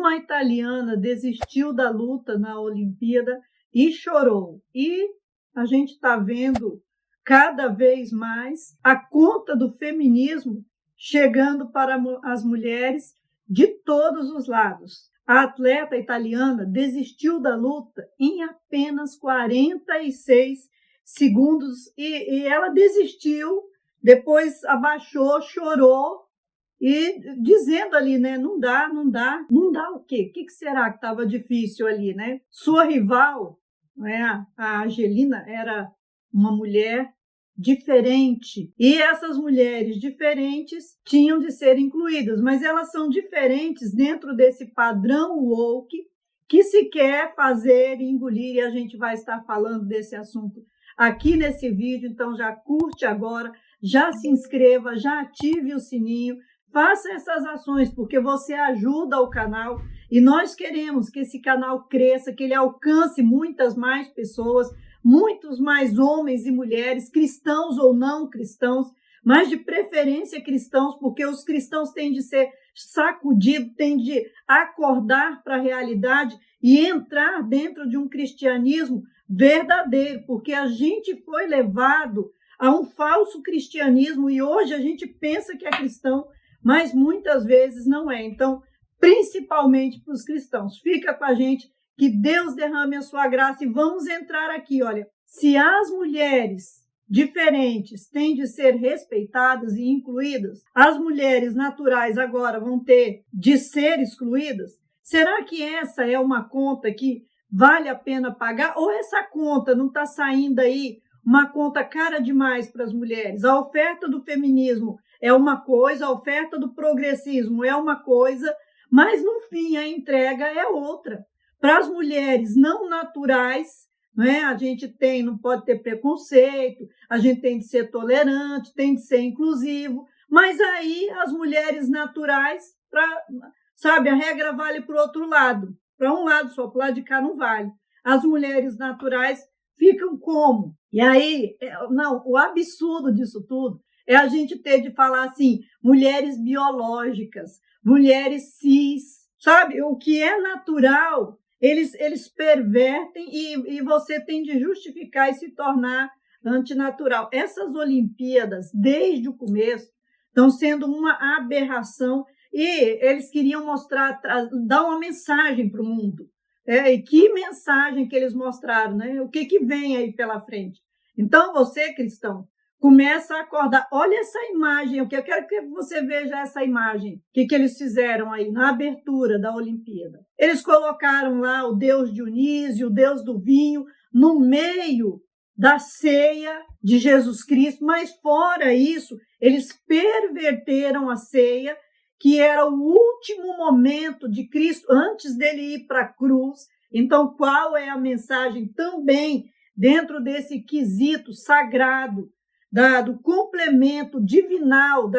uma italiana desistiu da luta na Olimpíada e chorou. E a gente está vendo cada vez mais a conta do feminismo chegando para as mulheres de todos os lados. A atleta italiana desistiu da luta em apenas 46 segundos e ela desistiu, depois abaixou, chorou e dizendo ali, né, não dá o quê? O que será que estava difícil ali, né? Sua rival, né, a Angelina, era uma mulher diferente. E essas mulheres diferentes tinham de ser incluídas, mas elas são diferentes dentro desse padrão woke que se quer fazer e engolir, e a gente vai estar falando desse assunto aqui nesse vídeo. Então já curte agora, já se inscreva, já ative o sininho, faça essas ações, porque você ajuda o canal e nós queremos que esse canal cresça, que ele alcance muitas mais pessoas, muitos mais homens e mulheres, cristãos ou não cristãos, mas de preferência cristãos, porque os cristãos têm de ser sacudidos, têm de acordar para a realidade e entrar dentro de um cristianismo verdadeiro, porque a gente foi levado a um falso cristianismo e hoje a gente pensa que é cristão, mas muitas vezes não é. Então, principalmente para os cristãos, fica com a gente, que Deus derrame a sua graça e vamos entrar aqui, olha, se as mulheres diferentes têm de ser respeitadas e incluídas, as mulheres naturais agora vão ter de ser excluídas, será que essa é uma conta que vale a pena pagar? Ou essa conta não está saindo aí uma conta cara demais para as mulheres? A oferta do feminismo é uma coisa, a oferta do progressismo é uma coisa, mas no fim a entrega é outra. Para as mulheres não naturais, né, a gente não pode ter preconceito, a gente tem de ser tolerante, tem de ser inclusivo, mas aí as mulheres naturais, sabe, a regra vale para o outro lado. Para um lado só, para o lado de cá não vale. As mulheres naturais ficam como? E aí, não, o absurdo disso tudo é a gente ter de falar assim, mulheres biológicas, mulheres cis, sabe? O que é natural, eles pervertem e você tem de justificar e se tornar antinatural. Essas Olimpíadas, desde o começo, estão sendo uma aberração e eles queriam mostrar, dar uma mensagem para o mundo. E que mensagem que eles mostraram, né? O que vem aí pela frente? Então, você, cristão, começa a acordar. Olha essa imagem, eu quero que você veja essa imagem. O que eles fizeram aí na abertura da Olimpíada? Eles colocaram lá o deus Dionísio, o deus do vinho, no meio da ceia de Jesus Cristo, mas fora isso, eles perverteram a ceia, que era o último momento de Cristo antes dele ir para a cruz. Então, qual é a mensagem também dentro desse quesito sagrado, do complemento divinal,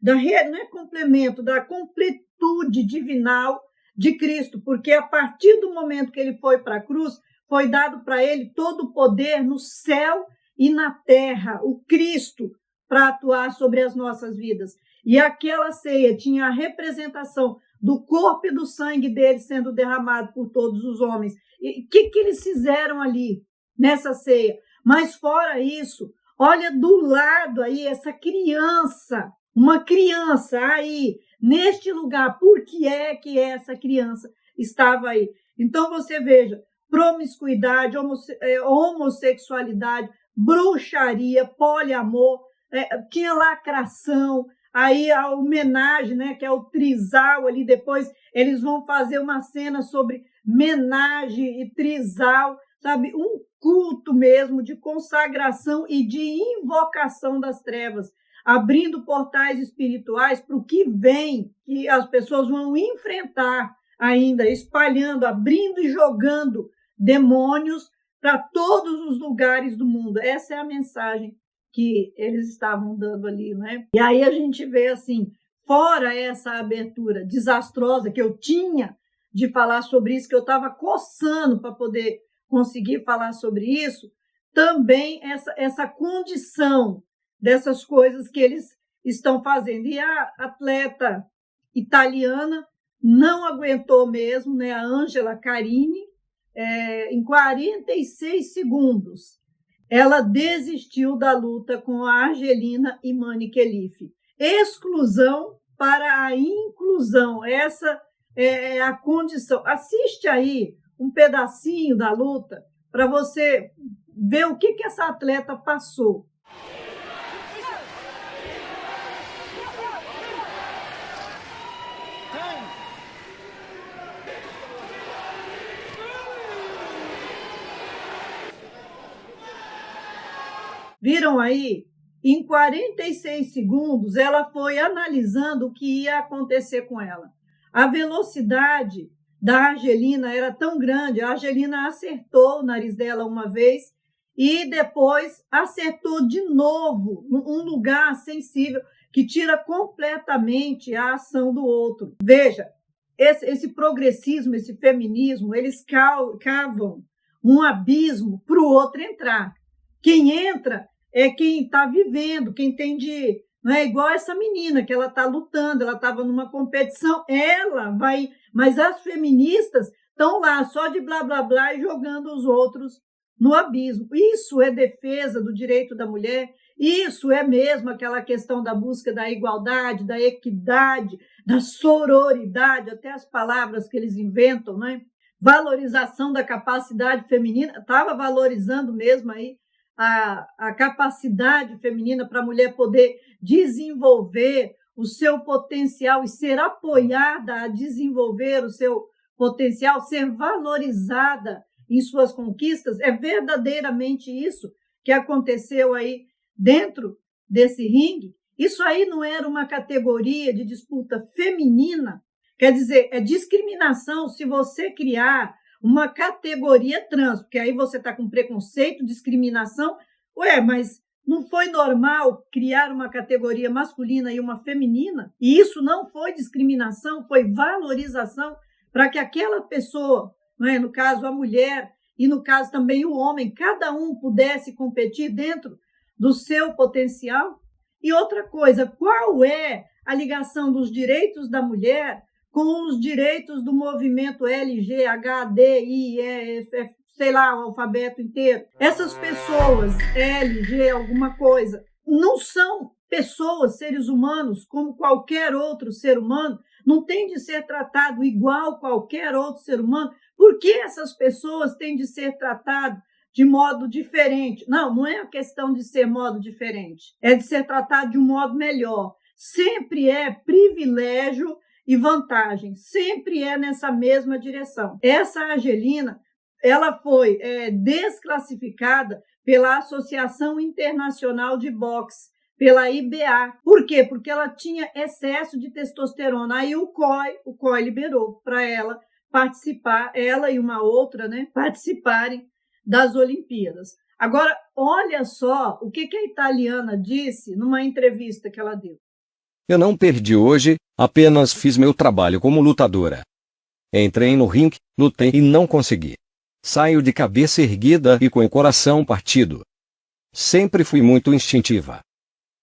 não é complemento, da completude divinal de Cristo, porque a partir do momento que ele foi para a cruz, foi dado para ele todo o poder no céu e na terra, o Cristo, para atuar sobre as nossas vidas. E aquela ceia tinha a representação do corpo e do sangue dele sendo derramado por todos os homens. E o que eles fizeram ali nessa ceia? Mas fora isso, olha do lado aí essa criança, uma criança aí, neste lugar. Por que é que essa criança estava aí? Então você veja, promiscuidade, homossexualidade, bruxaria, poliamor, tinha lacração, aí a homenagem, né, que é o trisal ali, depois eles vão fazer uma cena sobre menagem e trisal, sabe, um culto mesmo de consagração e de invocação das trevas, abrindo portais espirituais para o que vem, que as pessoas vão enfrentar ainda, espalhando, abrindo e jogando demônios para todos os lugares do mundo. Essa é a mensagem que eles estavam dando ali, né? E aí a gente vê assim, fora essa abertura desastrosa que eu tinha de falar sobre isso, que eu estava coçando para poder conseguir falar sobre isso, também essa condição dessas coisas que eles estão fazendo. E a atleta italiana não aguentou mesmo, né? A Ângela Carini, em 46 segundos, ela desistiu da luta com a Argelina Imani Khelif. Exclusão para a inclusão, essa é a condição. Assiste aí um pedacinho da luta para você ver o que essa atleta passou. Viram aí? Em 46 segundos, ela foi analisando o que ia acontecer com ela. A velocidade da Argelina era tão grande, a Argelina acertou o nariz dela uma vez e depois acertou de novo um lugar sensível que tira completamente a ação do outro. Veja, esse progressismo, esse feminismo, eles cavam um abismo para o outro entrar. Quem entra é quem está vivendo, quem tem de... Não é igual essa menina que ela está lutando, ela estava numa competição, ela vai... Mas as feministas estão lá só de blá, blá, blá e jogando os outros no abismo. Isso é defesa do direito da mulher, isso é mesmo aquela questão da busca da igualdade, da equidade, da sororidade, até as palavras que eles inventam, né? Valorização da capacidade feminina, estava valorizando mesmo aí a capacidade feminina para a mulher poder desenvolver o seu potencial e ser apoiada a desenvolver o seu potencial, ser valorizada em suas conquistas. É verdadeiramente isso que aconteceu aí dentro desse ringue. Isso aí não era uma categoria de disputa feminina, quer dizer, é discriminação se você criar uma categoria trans, porque aí você está com preconceito, discriminação. Mas não foi normal criar uma categoria masculina e uma feminina? E isso não foi discriminação, foi valorização para que aquela pessoa, no caso a mulher e no caso também o homem, cada um pudesse competir dentro do seu potencial. E outra coisa, qual é a ligação dos direitos da mulher com os direitos do movimento LGHDIEF, sei lá, o alfabeto inteiro? Essas pessoas, LG, alguma coisa, não são pessoas, seres humanos, como qualquer outro ser humano, não tem de ser tratado igual qualquer outro ser humano. Por que essas pessoas têm de ser tratadas de modo diferente? Não é a questão de ser modo diferente, é de ser tratado de um modo melhor. Sempre é privilégio e vantagem, sempre é nessa mesma direção. Essa Argelina, ela foi desclassificada pela Associação Internacional de Boxe, pela IBA. Por quê? Porque ela tinha excesso de testosterona. Aí o COI liberou para ela participar, ela e uma outra, participarem das Olimpíadas. Agora, olha só o que a italiana disse numa entrevista que ela deu. Eu não perdi hoje, apenas fiz meu trabalho como lutadora. Entrei no ringue, lutei e não consegui. Saio de cabeça erguida e com o coração partido. Sempre fui muito instintiva.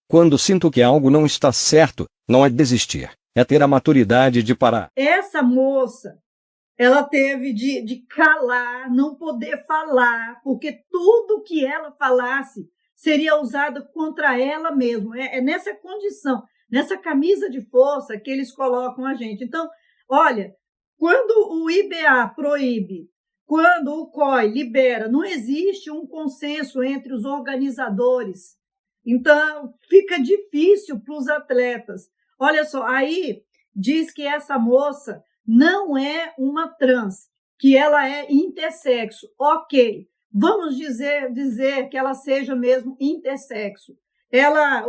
Quando sinto que algo não está certo, não é desistir, é ter a maturidade de parar. Essa moça, ela teve de calar, não poder falar, porque tudo que ela falasse seria usado contra ela mesma. É nessa condição, nessa camisa de força que eles colocam a gente. Então, olha, quando o IBA proíbe, quando o COI libera, não existe um consenso entre os organizadores. Então, fica difícil para os atletas. Olha só, aí diz que essa moça não é uma trans, que ela é intersexo. Ok, vamos dizer que ela seja mesmo intersexo.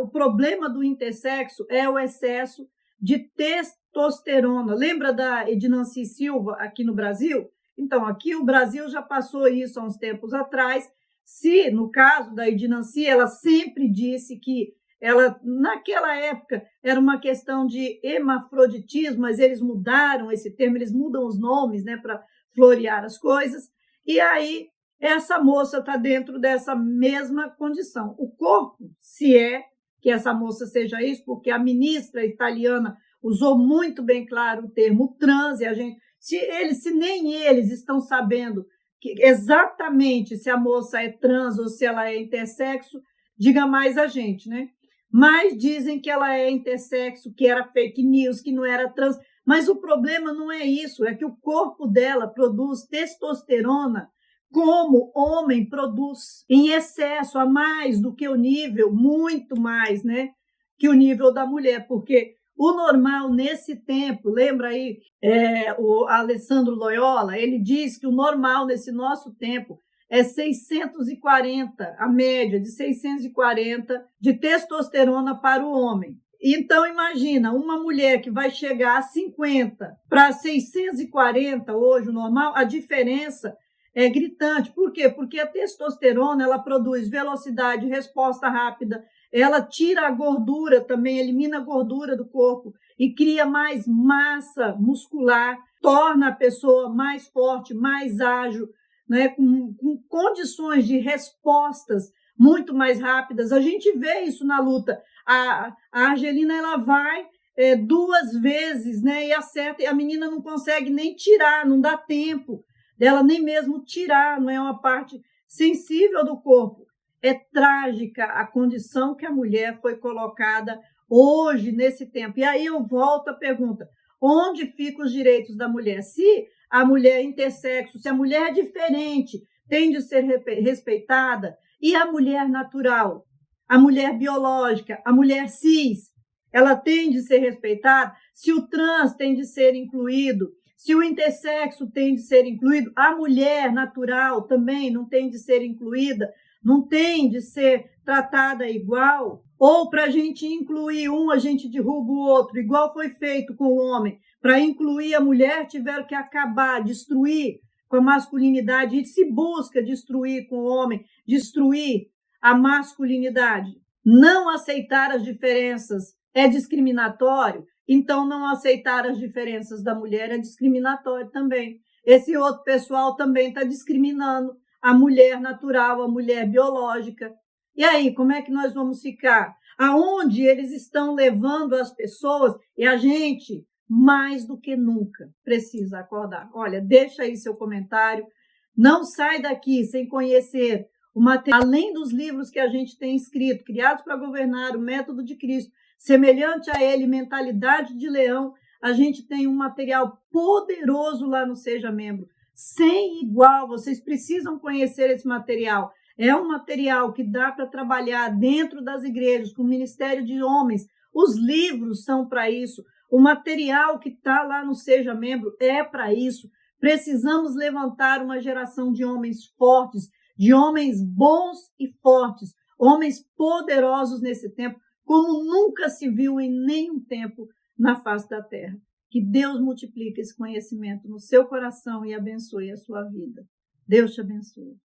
O problema do intersexo é o excesso de testosterona. Lembra da Ednancy Silva aqui no Brasil? Então, aqui o Brasil já passou isso há uns tempos atrás. Se, no caso da Ednancy, ela sempre disse que ela, naquela época, era uma questão de hermafroditismo, mas eles mudaram esse termo, eles mudam os nomes, para florear as coisas. E aí, essa moça está dentro dessa mesma condição. O corpo, se é que essa moça seja isso, porque a ministra italiana usou muito bem claro o termo trans, e a gente, se nem eles estão sabendo exatamente se a moça é trans ou se ela é intersexo, diga mais a gente, né? Mas dizem que ela é intersexo, que era fake news, que não era trans. Mas o problema não é isso, é que o corpo dela produz testosterona como homem produz, em excesso, a mais do que o nível, muito mais, né? Que o nível da mulher, porque o normal nesse tempo, lembra aí o Alessandro Loyola, ele diz que o normal nesse nosso tempo é 640, a média de 640 de testosterona para o homem. Então, imagina, uma mulher que vai chegar a 50 para 640 hoje, o normal, a diferença é gritante. Por quê? Porque a testosterona ela produz velocidade, resposta rápida, ela tira a gordura também, elimina a gordura do corpo e cria mais massa muscular, torna a pessoa mais forte, mais ágil, né? com condições de respostas muito mais rápidas. A gente vê isso na luta. A Argelina ela vai 2 vezes, né? E acerta, e a menina não consegue nem tirar, não dá tempo dela nem mesmo tirar, não é uma parte sensível do corpo. É trágica a condição que a mulher foi colocada hoje, nesse tempo. E aí eu volto à pergunta, onde ficam os direitos da mulher? Se a mulher é intersexo, se a mulher é diferente, tem de ser respeitada, e a mulher natural, a mulher biológica, a mulher cis, ela tem de ser respeitada? Se o trans tem de ser incluído, se o intersexo tem de ser incluído, a mulher natural também não tem de ser incluída, não tem de ser tratada igual? Ou para a gente incluir um, a gente derruba o outro, igual foi feito com o homem. Para incluir a mulher, tiveram que acabar, destruir com a masculinidade, e se busca destruir com o homem, destruir a masculinidade. Não aceitar as diferenças é discriminatório, então não aceitar as diferenças da mulher é discriminatório também. Esse outro pessoal também está discriminando a mulher natural, a mulher biológica. E aí, como é que nós vamos ficar? Aonde eles estão levando as pessoas? E a gente, mais do que nunca, precisa acordar. Olha, deixa aí seu comentário. Não sai daqui sem conhecer o material, além dos livros que a gente tem escrito, Criados para Governar, o Método de Cristo, semelhante a ele, Mentalidade de Leão, a gente tem um material poderoso lá no Seja Membro, sem igual. Vocês precisam conhecer esse material. É um material que dá para trabalhar dentro das igrejas, com o Ministério de Homens. Os livros são para isso. O material que está lá no Seja Membro é para isso. Precisamos levantar uma geração de homens fortes, de homens bons e fortes, homens poderosos nesse tempo, como nunca se viu em nenhum tempo na face da terra. Que Deus multiplique esse conhecimento no seu coração e abençoe a sua vida. Deus te abençoe.